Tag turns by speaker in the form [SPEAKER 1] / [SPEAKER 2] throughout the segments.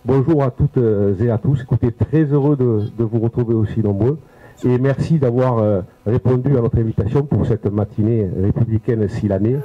[SPEAKER 1] Bonjour à toutes et à tous. Écoutez, très heureux de vous retrouver aussi nombreux. Et merci d'avoir répondu à notre invitation pour cette matinée républicaine si l'année.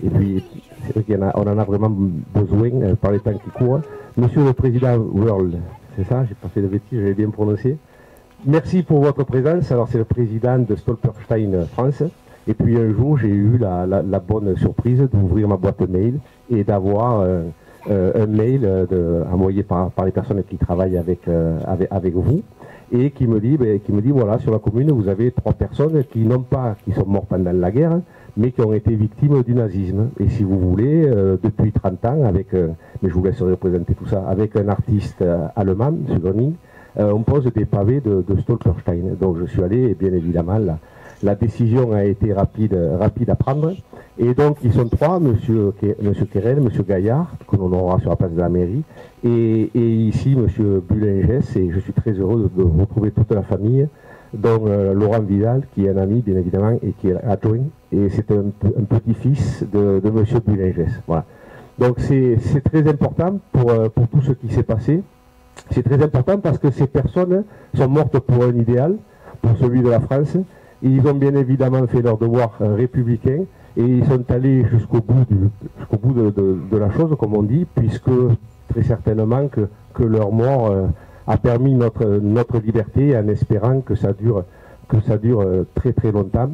[SPEAKER 1] Et puis, c'est vrai qu'on en a vraiment besoin par les temps qui courent. Monsieur le Président World, c'est ça, j'ai pas fait de bêtises, j'avais bien prononcé. Merci pour votre présence. Alors, c'est le président de Stolperstein France. Et puis, un jour, j'ai eu la bonne surprise d'ouvrir ma boîte mail et d'avoir un mail envoyé par les personnes qui travaillent avec vous et qui me dit voilà, sur la commune, vous avez 3 personnes qui sont mortes pendant la guerre, mais qui ont été victimes du nazisme. Et si vous voulez, depuis 30 ans, mais je vous laisserai représenter tout ça, avec un artiste allemand, M. Gröning, on pose des pavés de Stolperstein. Donc je suis allé, et bien évidemment, la décision a été rapide à prendre. Et donc ils sont 3, M. Querel, M. Gaillard, que l'on aura sur la place de la mairie, et ici M. Bulingès, et je suis très heureux de retrouver toute la famille, dont Laurent Vidal, qui est un ami bien évidemment, et qui est adjoint, et c'est un petit-fils de M. Bulingès. Voilà. Donc c'est très important pour tout ce qui s'est passé. C'est très important parce que ces personnes sont mortes pour un idéal, pour celui de la France. Ils ont bien évidemment fait leur devoir républicain et ils sont allés jusqu'au bout de la chose, comme on dit, puisque très certainement que leur mort a permis notre liberté en espérant que ça dure très très longtemps.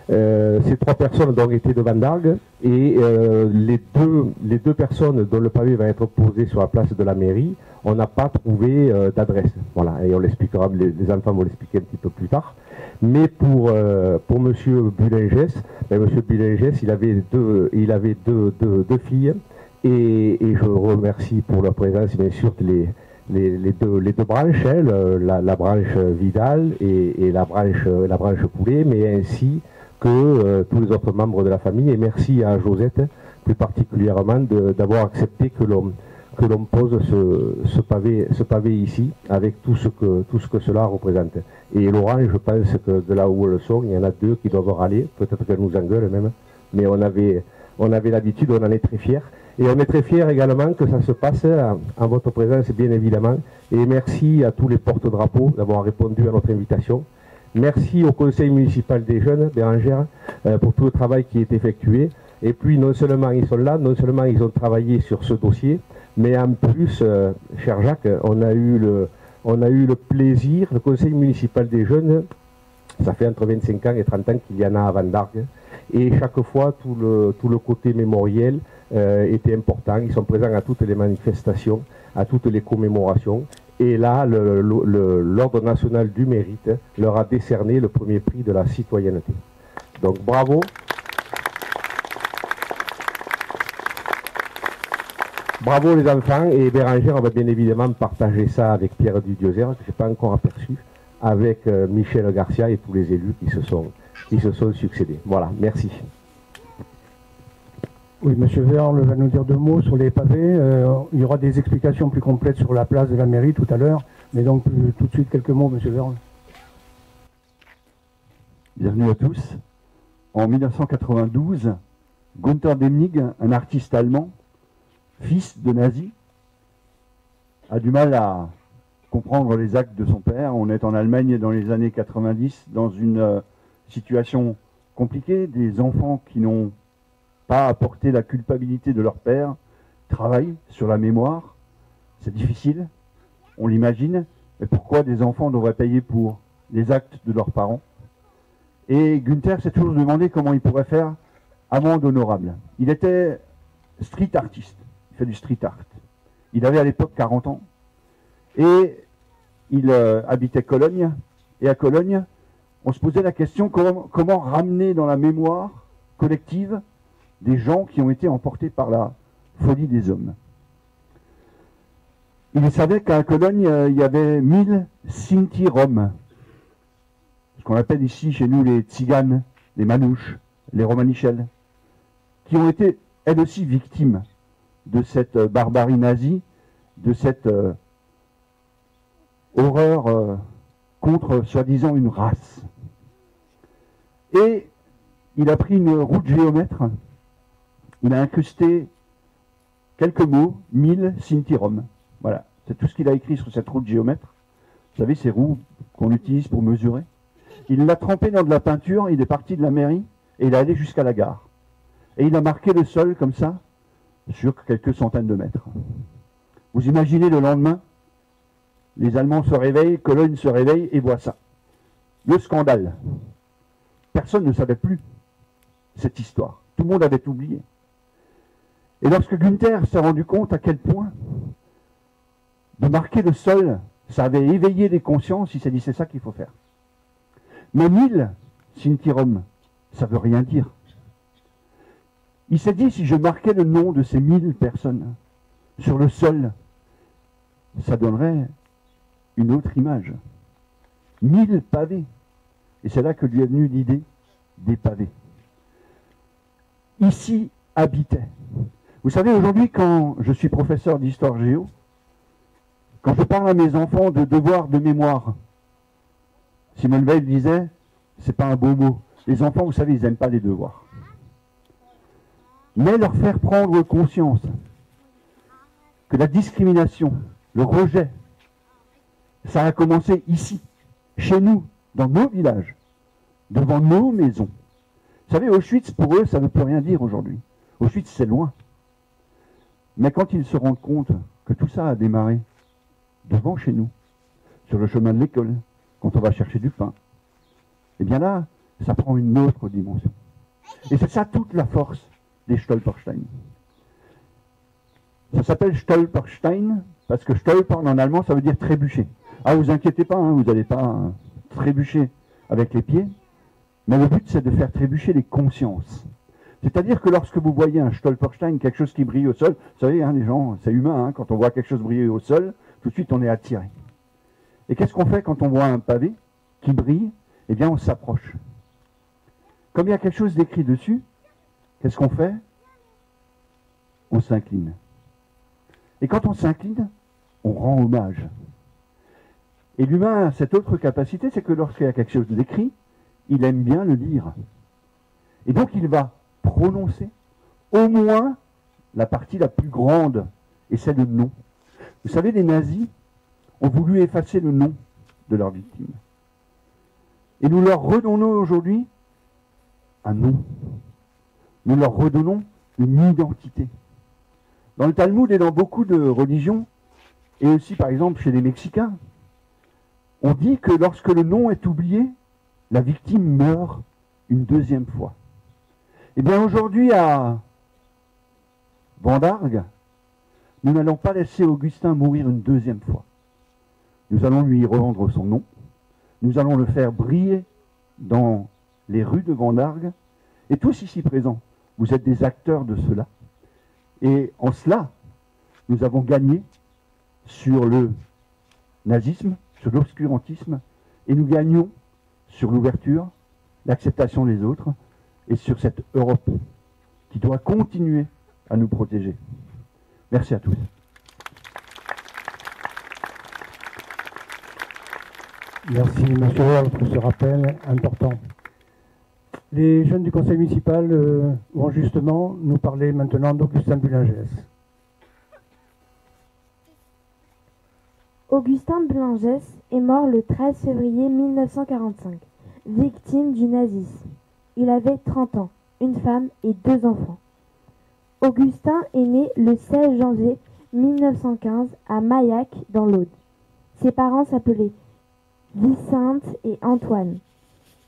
[SPEAKER 1] Ces 3 personnes ont été de Vandargues et les deux personnes dont le pavé va être posé sur la place de la mairie, on n'a pas trouvé d'adresse. Voilà, et on l'expliquera, les enfants vont l'expliquer un petit peu plus tard. Mais pour M. Bulingès, M. Bulingès, il avait deux filles et je remercie pour leur présence, bien sûr, les deux branches, hein, la branche Vidal et la branche Poulet, mais ainsi que tous les autres membres de la famille. Et merci à Josette, plus particulièrement, d'avoir accepté que l'on pose ce pavé ici, avec tout ce que cela représente. Et Laurent, je pense que de là où elles sont, il y en a 2 qui doivent râler, peut-être qu'elles nous engueulent même, mais on avait l'habitude, on en est très fiers. Et on est très fiers également que ça se passe en votre présence, bien évidemment. Et merci à tous les porte-drapeaux d'avoir répondu à notre invitation. Merci au conseil municipal des jeunes, Bérangère, pour tout le travail qui est effectué. Et puis, non seulement ils sont là, non seulement ils ont travaillé sur ce dossier, mais en plus, cher Jacques, on a eu le plaisir, le conseil municipal des jeunes, ça fait entre 25 ans et 30 ans qu'il y en a à Vandargues. Et chaque fois, tout le côté mémoriel était important. Ils sont présents à toutes les manifestations, à toutes les commémorations. Et là, l'Ordre national du mérite leur a décerné le premier prix de la citoyenneté. Donc bravo. Bravo les enfants. Et Bérangère, on va bien évidemment partager ça avec Pierre Dudiozer, que je n'ai pas encore aperçu, avec Michel Garcia et tous les élus qui se sont succédés. Voilà, merci.
[SPEAKER 2] Oui, M. Verle va nous dire 2 mots sur les pavés. Il y aura des explications plus complètes sur la place de la mairie tout à l'heure. Mais donc, tout de suite, quelques mots, M. Verle.
[SPEAKER 3] Bienvenue à tous. En 1992, Gunther Demnig, un artiste allemand, fils de nazi, a du mal à comprendre les actes de son père. On est en Allemagne dans les années 90, dans une situation compliquée. Des enfants qui n'ont pas apporté la culpabilité de leur père travaillent sur la mémoire. C'est difficile, on l'imagine. Mais pourquoi des enfants devraient payer pour les actes de leurs parents? Et Gunther s'est toujours demandé comment il pourrait faire amende honorable. Il était street artiste, il fait du street art. Il avait à l'époque 40 ans. Et il habitait Cologne. Et à Cologne, on se posait la question comment ramener dans la mémoire collective des gens qui ont été emportés par la folie des hommes. Il savait qu'à Cologne, il y avait 1000 Sinti-Roms, ce qu'on appelle ici chez nous les Tziganes, les Manouches, les Romanichels, qui ont été elles aussi victimes de cette barbarie nazie, de cette horreur contre soi-disant une race. Et il a pris une roue de géomètre, il a incrusté quelques mots, 1000 Sinti-Roms. Voilà, C'est tout ce qu'il a écrit sur cette roue de géomètre. Vous savez, ces roues qu'on utilise pour mesurer. Il l'a trempé dans de la peinture, il est parti de la mairie et il est allé jusqu'à la gare. Et il a marqué le sol comme ça, sur quelques centaines de mètres. Vous imaginez le lendemain, les Allemands se réveillent, Cologne se réveille et voit ça. Le scandale. Personne ne savait plus cette histoire. Tout le monde avait oublié. Et lorsque Günther s'est rendu compte à quel point de marquer le sol, ça avait éveillé les consciences, il s'est dit c'est ça qu'il faut faire. Mais 1000 Sintirom, ça veut rien dire. Il s'est dit si je marquais le nom de ces 1000 personnes sur le sol, ça donnerait une autre image. 1000 pavés. Et c'est là que lui est venue l'idée des pavés. Ici habitait. Vous savez, aujourd'hui, quand je suis professeur d'histoire géo, quand je parle à mes enfants de devoir de mémoire, Simone Veil disait, c'est pas un beau mot. Les enfants, vous savez, ils n'aiment pas les devoirs. Mais leur faire prendre conscience que la discrimination, le rejet, ça a commencé ici, chez nous, dans nos villages, devant nos maisons. Vous savez, Auschwitz, pour eux, ça ne peut rien dire aujourd'hui. Auschwitz, c'est loin. Mais quand ils se rendent compte que tout ça a démarré devant chez nous, sur le chemin de l'école, quand on va chercher du pain, eh bien là, ça prend une autre dimension. Et c'est ça toute la force des Stolperstein. Ça s'appelle Stolperstein, parce que Stolper en allemand, ça veut dire trébucher. Ah, vous inquiétez pas, hein, vous n'allez pas trébucher avec les pieds, mais le but c'est de faire trébucher les consciences. C'est-à-dire que lorsque vous voyez un Stolperstein, quelque chose qui brille au sol, vous savez, hein, les gens, c'est humain, hein, quand on voit quelque chose briller au sol, tout de suite on est attiré. Et qu'est-ce qu'on fait quand on voit un pavé qui brille? Eh bien on s'approche. Comme il y a quelque chose d'écrit dessus, qu'est-ce qu'on fait? On s'incline. Et quand on s'incline, on rend hommage. Et l'humain a cette autre capacité, c'est que lorsqu'il y a quelque chose d'écrit, il aime bien le lire. Et donc il va prononcer au moins la partie la plus grande, et c'est le nom. Vous savez, les nazis ont voulu effacer le nom de leurs victimes. Et nous leur redonnons aujourd'hui un nom. Nous leur redonnons une identité. Dans le Talmud et dans beaucoup de religions, et aussi par exemple chez les Mexicains, on dit que lorsque le nom est oublié, la victime meurt une deuxième fois. Eh bien aujourd'hui à Vendargues, nous n'allons pas laisser Augustin mourir une deuxième fois. Nous allons lui rendre son nom, nous allons le faire briller dans les rues de Vendargues, et tous ici présents, vous êtes des acteurs de cela. Et en cela, nous avons gagné sur le nazisme, sur l'obscurantisme, et nous gagnons sur l'ouverture, l'acceptation des autres, et sur cette Europe qui doit continuer à nous protéger. Merci à tous.
[SPEAKER 2] Merci Monsieur Hall pour ce rappel important. Les jeunes du conseil municipal vont justement nous parler maintenant d'Augustin Bulingès.
[SPEAKER 4] Augustin Bulingès est mort le 13 février 1945, victime du nazisme. Il avait 30 ans, une femme et 2 enfants. Augustin est né le 16 janvier 1915 à Maillac, dans l'Aude. Ses parents s'appelaient Vicente et Antoine.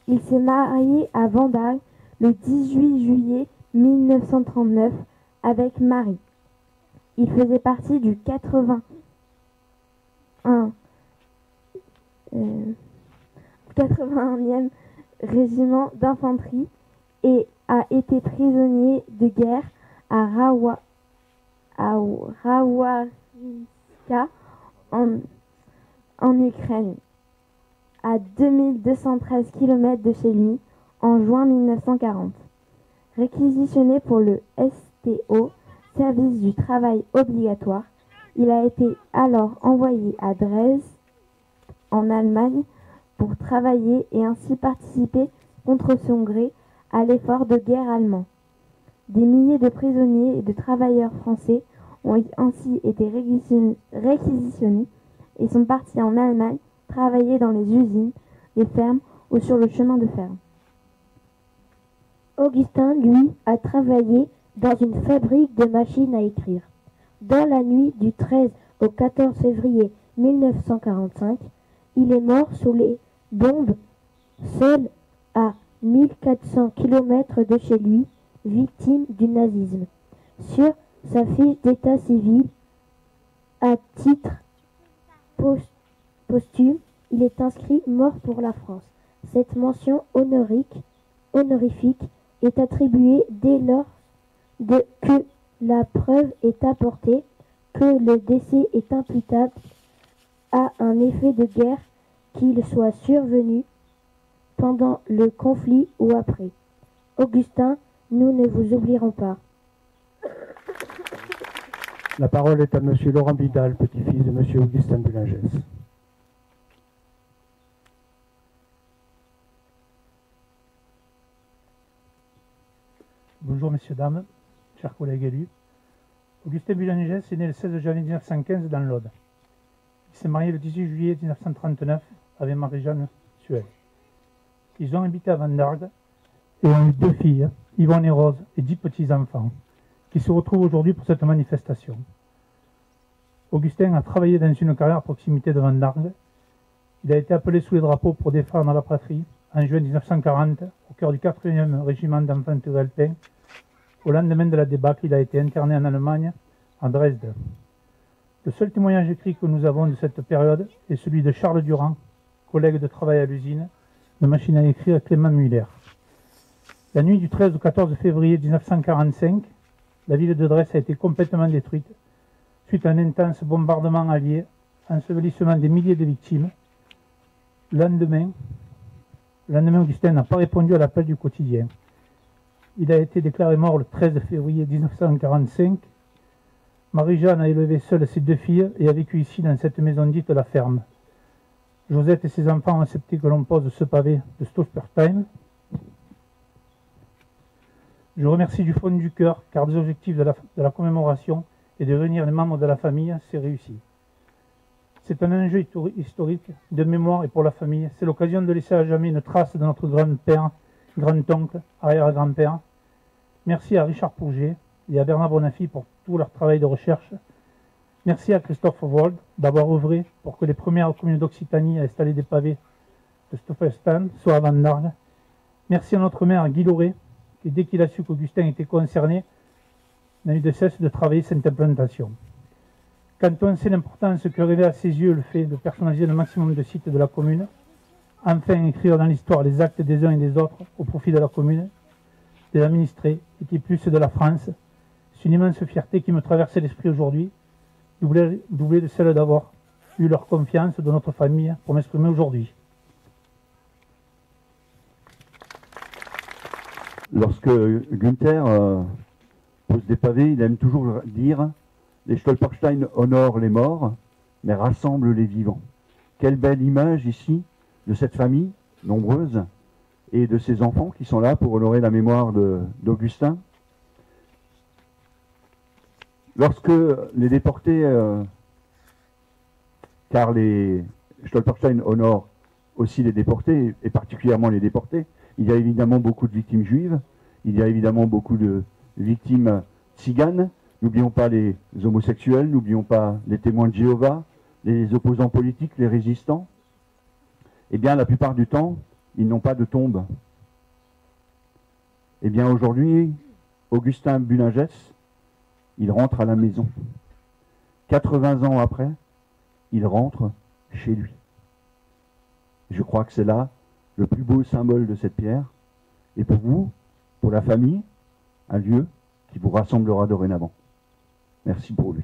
[SPEAKER 4] Il s'est marié à Vendargues le 18 juillet 1939 avec Marie. Il faisait partie du 81e régiment d'infanterie et a été prisonnier de guerre à Rawarivka en Ukraine, à 2213 km de chez lui, en juin 1940. Réquisitionné pour le STO, service du travail obligatoire, il a été alors envoyé à Dresde, en Allemagne, pour travailler et ainsi participer contre son gré à l'effort de guerre allemand. Des milliers de prisonniers et de travailleurs français ont ainsi été réquisitionnés et sont partis en Allemagne travailler dans les usines, les fermes ou sur le chemin de fer.
[SPEAKER 5] Augustin, lui, a travaillé dans une fabrique de machines à écrire. Dans la nuit du 13 au 14 février 1945, il est mort sous les bombes, seul à 1400 km de chez lui, victime du nazisme. Sur sa fiche d'état civil, à titre posthume, il est inscrit mort pour la France. Cette mention honorifique est attribuée dès lors que la preuve est apportée que le décès est imputable à un effet de guerre, qu'il soit survenu pendant le conflit ou après. Augustin, nous ne vous oublierons pas.
[SPEAKER 2] La parole est à Monsieur Laurent Vidal, petit-fils de Monsieur Augustin Bulingès.
[SPEAKER 6] Bonjour messieurs, dames, chers collègues élus. Augustin Bulingès est né le 16 janvier 1915 dans l'Aude. Il s'est marié le 18 juillet 1939 avec Marie-Jeanne Suel. Ils ont habité à Vendargues et ont eu 2 filles, Yvonne et Rose, et 10 petits-enfants, qui se retrouvent aujourd'hui pour cette manifestation. Augustin a travaillé dans une carrière à proximité de Vendargues. Il a été appelé sous les drapeaux pour défendre la patrie en juin 1940 au cœur du 4e régiment d'infanterie alpin. Au lendemain de la débâcle, il a été interné en Allemagne, à Dresde. Le seul témoignage écrit que nous avons de cette période est celui de Charles Durand, collègue de travail à l'usine de machine à écrire Clément Muller. La nuit du 13 au 14 février 1945, la ville de Dresde a été complètement détruite suite à un intense bombardement allié, ensevelissement des milliers de victimes. Le lendemain, Augustin n'a pas répondu à l'appel du quotidien. Il a été déclaré mort le 13 février 1945. Marie-Jeanne a élevé seule ses 2 filles et a vécu ici dans cette maison dite la ferme. Josette et ses enfants ont accepté que l'on pose ce pavé de Stolperstein. Je remercie du fond du cœur car des objectifs de la commémoration et de réunir les membres de la famille, c'est réussi. C'est un enjeu historique de mémoire et pour la famille. C'est l'occasion de laisser à jamais une trace de notre grand-père, grand-oncle, arrière-grand-père. Merci à Richard Pouget et à Bernard Bonafy pour tout leur travail de recherche. Merci à Christophe Wold d'avoir œuvré pour que les premières communes d'Occitanie à installer des pavés de Stolperstein soient à Vendargues. Merci à notre maire Guy Lauré, qui dès qu'il a su qu'Augustin était concerné, n'a eu de cesse de travailler cette implantation. Quand on sait l'importance que révèle à ses yeux le fait de personnaliser le maximum de sites de la commune, enfin écrire dans l'histoire les actes des uns et des autres au profit de la commune, des administrés et qui plus de la France, c'est une immense fierté qui me traverse l'esprit aujourd'hui, doublée de celle d'avoir eu leur confiance de notre famille pour m'exprimer aujourd'hui.
[SPEAKER 3] Lorsque Günther pose des pavés, il aime toujours dire « Les Stolperstein honorent les morts, mais rassemblent les vivants ». Quelle belle image ici de cette famille nombreuse et de ses enfants qui sont là pour honorer la mémoire d'Augustin. Lorsque les déportés, car les Stolperstein honorent aussi les déportés, et particulièrement les déportés, il y a évidemment beaucoup de victimes juives, il y a évidemment beaucoup de victimes tziganes, n'oublions pas les homosexuels, n'oublions pas les témoins de Jéhovah, les opposants politiques, les résistants. Eh bien, la plupart du temps, ils n'ont pas de tombe. Eh bien, aujourd'hui, Augustin Bulingès, il rentre à la maison. 80 ans après, il rentre chez lui. Je crois que c'est là le plus beau symbole de cette pierre. Et pour vous, pour la famille, un lieu qui vous rassemblera dorénavant. Merci pour lui.